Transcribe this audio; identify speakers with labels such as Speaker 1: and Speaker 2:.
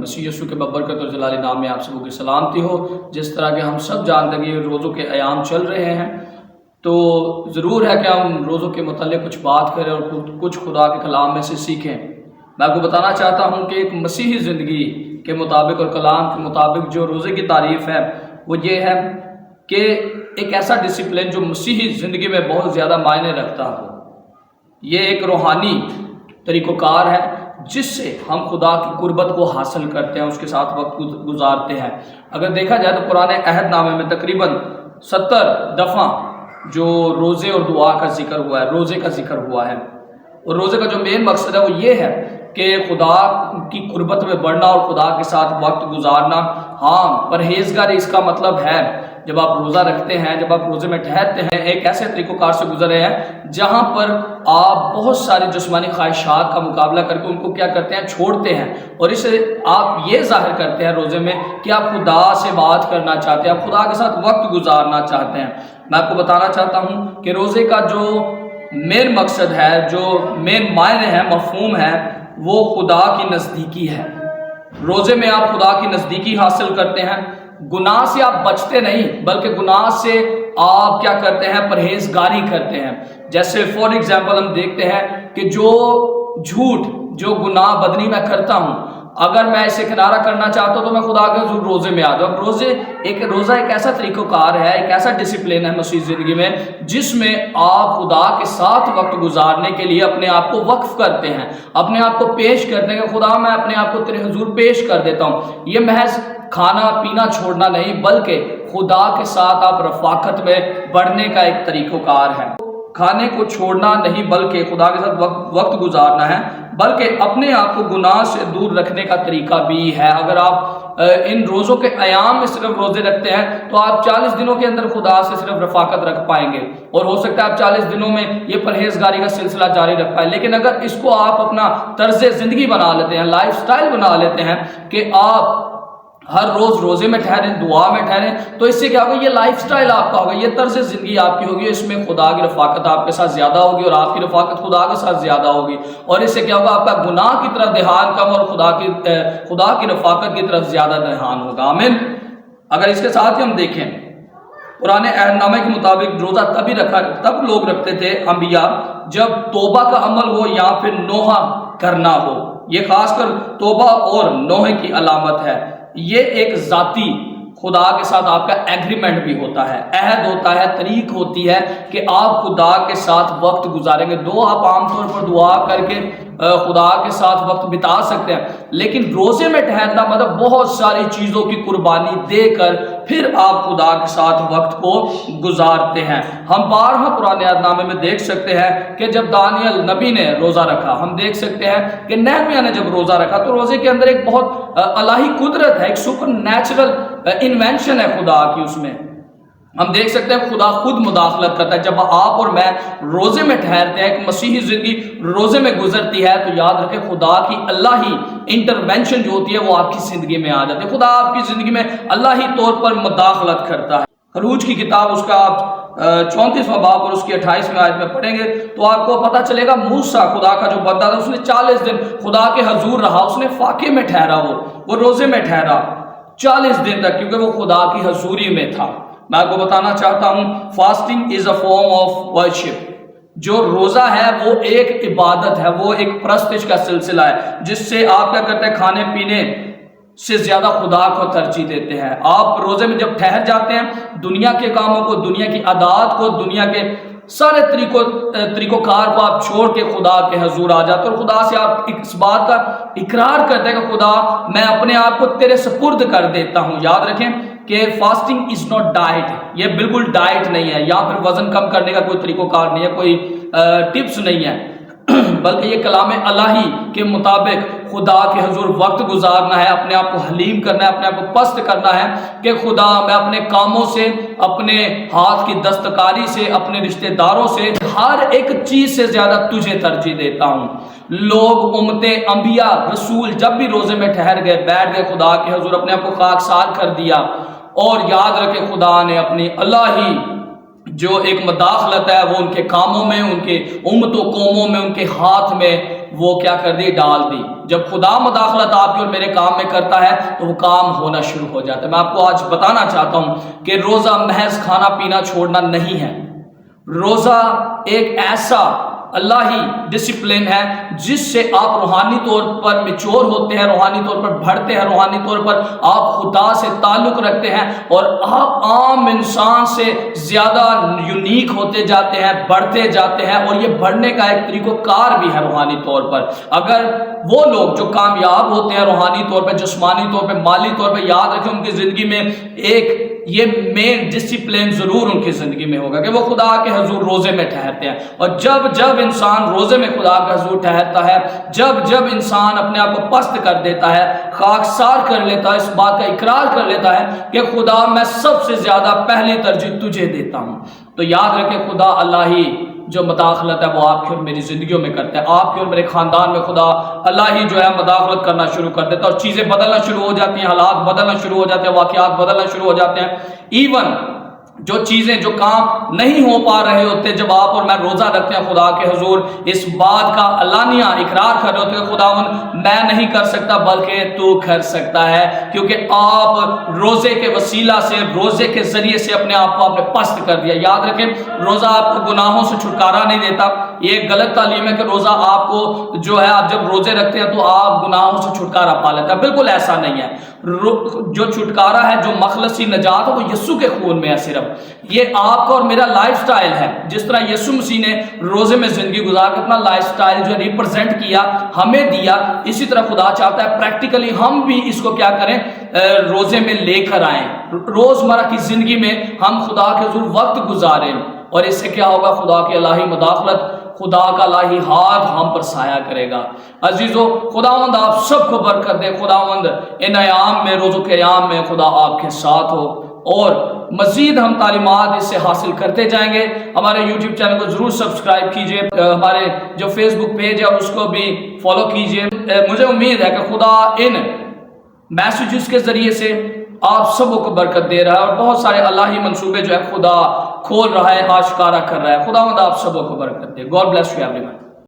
Speaker 1: मसीह यीशु के बरकत और जलाली नाम में आप सबों की सलामती हो। जिस तरह के हम सब जानते हैं कि रोज़ों के अयाम चल रहे हैं, तो ज़रूर है कि हम रोज़ों के मतलब कुछ बात करें और कुछ खुदा के कलाम में से सीखें। मैं आपको बताना चाहता हूँ कि एक मसीही ज़िंदगी के मुताबिक और कलाम के मुताबिक जो रोज़े की तारीफ़ है वो ये है कि एक ऐसा डिसिप्लिन जो मसीही ज़िंदगी में बहुत ज़्यादा मायने रखता हो। ये एक रूहानी तरीक़ोकार है जिससे हम खुदा की कुर्बत को हासिल करते हैं, उसके साथ वक्त गुजारते हैं। अगर देखा जाए तो पुराने अहदनामे में तकरीबन 70 दफ़ा जो रोज़े और दुआ का जिक्र हुआ है, रोज़े का जिक्र हुआ है। और रोज़े का जो मेन मकसद है वो ये है कि खुदा की कुर्बत में बढ़ना और खुदा के साथ वक्त गुजारना। हाँ, परहेज़गारी इसका मतलब है जब आप रोज़ा रखते हैं, जब आप रोज़े में ठहरते हैं, एक ऐसे तरीक़ोकार से गुजर रहे हैं जहाँ पर आप बहुत सारी जिस्मानी ख्वाहिशात का मुकाबला करके उनको क्या करते हैं, छोड़ते हैं। और इसे आप ये जाहिर करते हैं रोज़े में कि आप खुदा से बात करना चाहते हैं, आप खुदा के साथ वक्त गुजारना चाहते हैं। मैं आपको बताना चाहता हूँ कि रोज़े का जो मेन मकसद है, जो मेन मायने है, मफहूम है, वो खुदा की नज़दीकी है। रोज़े में आप खुदा की नज़दीकी हासिल करते हैं। गुनाह से आप बचते नहीं, बल्कि गुनाह से आप क्या करते हैं, परहेजगारी करते हैं। जैसे फॉर एग्जाम्पल हम देखते हैं कि जो झूठ, जो गुनाह बदनी मैं करता हूँ, अगर मैं इसे किनारा करना चाहता हूँ तो मैं खुदा के रोज़े में आ जाऊँ। रोज़ा एक ऐसा तरीक़ोकार है, एक ऐसा डिसिप्लिन है मसीह ज़िंदगी में जिसमें आप खुदा के साथ वक्त गुजारने के लिए अपने आप को वक्फ करते हैं, अपने आप को पेश करते हैं कि खुदा मैं अपने आप को तेरे हुजूर पेश कर देता हूँ। ये महज खाना पीना छोड़ना नहीं, बल्कि खुदा के साथ आप रफ़ाकत में बढ़ने का एक तरीक़ोकार है। खाने को छोड़ना नहीं, बल्कि खुदा के साथ वक्त गुजारना है, बल्कि अपने आप को गुनाह से दूर रखने का तरीका भी है। अगर आप इन रोज़ों के अयाम में सिर्फ रोज़े रखते हैं तो आप 40 दिनों के अंदर खुदा से सिर्फ रफ़ाकत रख पाएंगे, और हो सकता है आप 40 दिनों में ये परहेजगारी का सिलसिला जारी रख पाए। लेकिन अगर इसको आप अपना तर्ज़ ज़िंदगी बना लेते हैं, लाइफ स्टाइल बना लेते हैं कि आप हर रोज़ रोज़े में ठहरें, दुआ में ठहरें, तो इससे क्या होगा, ये लाइफस्टाइल आपका होगा, ये तर्ज ज़िंदगी आपकी होगी। इसमें खुदा की रफ़ाकत आपके साथ ज़्यादा होगी और आपकी रफ़ाकत खुदा के साथ ज़्यादा होगी। और इससे क्या होगा, आपका गुनाह की तरफ ध्यान कम और खुदा की रफ़ाकत की तरफ ज़्यादा ध्यान होगा। आमीन। अगर इसके साथ ही हम देखें, पुराने अहदनामे के मुताबिक रोज़ा तब लोग रखते थे अंबिया जब तौबा का अमल हो या फिर नोहा करना हो। ये खासकर तौबा और नोहे की अलामत है। ये एक ज़ाती खुदा के साथ आपका एग्रीमेंट भी होता है, अहद होता है, तरीक होती है कि आप खुदा के साथ वक्त गुजारेंगे। आप आमतौर पर दुआ करके खुदा के साथ वक्त बिता सकते हैं, लेकिन रोज़े में ठहरना मतलब बहुत सारी चीज़ों की कुर्बानी देकर फिर आप खुदा के साथ वक्त को गुजारते हैं। हम बारहा पुराने अहदनामे में देख सकते हैं कि जब दानियल नबी ने रोज़ा रखा, हम देख सकते हैं कि नहमिया ने जब रोज़ा रखा, तो रोज़े के अंदर एक बहुत अलाही कुदरत है, एक सुपर नेचुरल इन्वेंशन है खुदा की। उसमें हम देख सकते हैं खुदा खुद मुदाखलत करता है। जब आप और मैं रोज़े में ठहरते हैं, एक मसीही ज़िंदगी रोज़े में गुजरती है, तो याद रखें खुदा की अल्लाही इंटरवेंशन जो होती है वो आपकी ज़िंदगी में आ जाती है। खुदा आपकी ज़िंदगी में अल्लाही तौर पर मुदाखलत करता है। खरूज की किताब, उसका आप 34वां बाब और उसकी 28वीं आयत में पढ़ेंगे तो आपको पता चलेगा, मूसा खुदा का जो बंदा था, उसने 40 दिन खुदा के हजूर रहा, उसने फाके में ठहरा, वो रोज़े में ठहरा 40 दिन तक, क्योंकि वो खुदा की हजूरी में था। मैं आपको बताना चाहता हूं, fasting is a form of worship. जो रोज़ा है वो एक इबादत है, वो एक प्रस्तिश का सिलसिला है, जिससे आप क्या करते हैं, खाने पीने से ज्यादा खुदा को तरजीह देते हैं। आप रोज़े में जब ठहर जाते हैं, दुनिया के कामों को, दुनिया की आदात को, दुनिया के सारे तरीक़ोकार को आप छोड़ के खुदा के हजूर आ जाते हैं, और खुदा से आप इस बात का इकरार करते हैं कि खुदा मैं अपने आप को तेरे सुपुर्द कर देता हूँ। याद रखें कि फास्टिंग इज नॉट डाइट, ये बिल्कुल डाइट नहीं है, या फिर वजन कम करने का कोई तरीक़ोकार नहीं है, कोई टिप्स नहीं है, बल्कि ये कलाम अलाही के मुताबिक खुदा के हजूर वक्त गुजारना है, अपने आप को हलीम करना है, अपने आप को पस्त करना है कि खुदा मैं अपने कामों से, अपने हाथ की दस्तकारी से, अपने रिश्तेदारों से, हर एक चीज़ से ज़्यादा तुझे तरजीह देता हूँ। लोग उम्मते अंबिया रसूल जब भी रोज़े में ठहर गए, बैठ गए खुदा के हजूर, अपने आप को खाकसार कर दिया, और याद रखे खुदा ने अपनी अलाही जो एक मदाखलत है वो उनके कामों में, उनके उम्मतों कौमों में, उनके हाथ में वो क्या कर दी, डाल दी। जब खुदा मुदाखलत आपके और मेरे काम में करता है तो वो काम होना शुरू हो जाता है। मैं आपको आज बताना चाहता हूं कि रोजा महज खाना पीना छोड़ना नहीं है। रोजा एक ऐसा अल्लाही डिसिप्लिन है जिससे आप रूहानी तौर पर मैच्योर होते हैं, रूहानी तौर पर बढ़ते हैं, रूहानी तौर पर आप खुदा से ताल्लुक रखते हैं और आप आम इंसान से ज्यादा यूनिक होते जाते हैं, बढ़ते जाते हैं। और ये बढ़ने का एक तरीक़ाकार भी है रूहानी तौर पर। अगर वो लोग जो कामयाब होते हैं रूहानी तौर पर, जिस्मानी तौर पर, माली तौर पर, याद रखें उनकी जिंदगी में एक ये मेन डिसिप्लिन जरूर उनकी जिंदगी में होगा कि वो खुदा के हुजूर रोजे में ठहरते हैं। और जब जब इंसान रोजे में खुदा के हुजूर ठहरता है, जब जब इंसान अपने आप को पस्त कर देता है, खाकसार कर लेता है, इस बात का इकरार कर लेता है कि खुदा मैं सबसे ज्यादा पहली तरजीह तुझे देता हूं, तो याद रखे खुदा अल्लाह ही जो मदाखलत है वो आपकी और मेरी जिंदगियों में करता है। आपके और मेरे खानदान में खुदा अल्लाह ही जो है मदाखलत करना शुरू कर देता है और चीजें बदलना शुरू हो जाती हैं, हालात बदलना शुरू हो जाते हैं, वाकयात बदलना शुरू हो जाते हैं। इवन जो चीजें, जो काम नहीं हो पा रहे होते, जब आप और मैं रोजा रखते हैं खुदा के हुजूर, इस बात का अलानिया इकरार कर रहे होते हैं खुदावन मैं नहीं कर सकता बल्कि तू कर सकता है, क्योंकि आप रोजे के वसीला से, रोजे के जरिए से अपने आप को आपने पस्त कर दिया। याद रखें रोजा आपको गुनाहों से छुटकारा नहीं देता। ये गलत तालीम है कि रोजा आपको जो है, आप जब रोजे रखते हैं तो आप गुनाहों से छुटकारा पा लेते हैं। बिल्कुल ऐसा नहीं है। जो छुटकारा है, जो मखलसी नजात है, वो यीशु के खून में है। सिर्फ ये आपका और मेरा लाइफस्टाइल है। जिस तरह यीशु मसीह ने रोजे में जिंदगी गुजार के अपना लाइफस्टाइल जो रिप्रेजेंट किया, हमें दिया, इसी तरह खुदा चाहता है प्रैक्टिकली हम भी इसको क्या करें, रोजे में लेकर आए। रोजमर्रा की जिंदगी में हम खुदा के हुजूर वक्त गुजारें और इससे क्या होगा, खुदा की इलाही मुदाखलत, खुदा का इलाही हाथ हम पर साया करेगा। अजीजों, खुदावंद आप सबको बरकत दे। खुदावंद इन अयाम में, रोज़ों के अयाम में खुदा आपके साथ हो और मजीद हम तालीमात इससे हासिल करते जाएंगे। हमारे यूट्यूब चैनल को जरूर सब्सक्राइब कीजिए, हमारे जो फेसबुक पेज है उसको भी फॉलो कीजिए। मुझे उम्मीद है कि खुदा इन मैसेजेस के जरिए से आप सबों को बरकत दे रहा है और बहुत सारे अल्लाही मंसूबे जो है खुदा खोल रहा है, आश्कारा कर रहा है। खुदावंद आप सबों को बरकत दे। God bless you everyone.